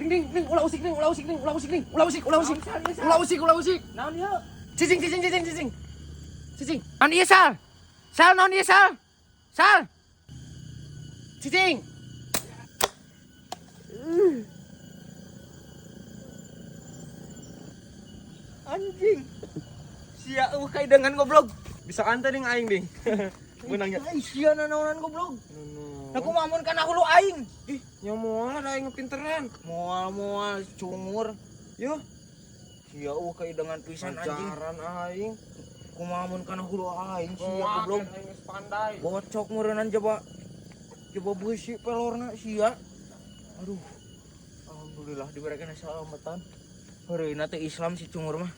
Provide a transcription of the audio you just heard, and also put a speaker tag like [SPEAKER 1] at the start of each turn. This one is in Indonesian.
[SPEAKER 1] Ding, ulah usik.
[SPEAKER 2] Naon ieu?
[SPEAKER 1] Cicing. Naon ieu, Sal? Sal, naon ieu, Sal? Sal. Cicing.
[SPEAKER 2] Anjing. Sia kayak dengan goblok.
[SPEAKER 3] Bisa ante ding aing ding. Benangnya.
[SPEAKER 2] Ai sia nanaonan goblok. Aku mamun kana hulu aing.
[SPEAKER 3] Ih, nya moal ada aing pinteran.
[SPEAKER 2] Moal cungur.
[SPEAKER 3] Yo,
[SPEAKER 2] Sia kayak dengan pisan anjing.
[SPEAKER 3] ajaran aing.
[SPEAKER 2] Aku mamun kana hulu aing sia
[SPEAKER 3] Moal
[SPEAKER 2] goblok.
[SPEAKER 3] aing geus pandai.
[SPEAKER 2] Bocok meureunnan coba beusi pelorna sia. Aduh. Alhamdulillah diberikan keselamatan. Heureuna teh Islam si cungur mah.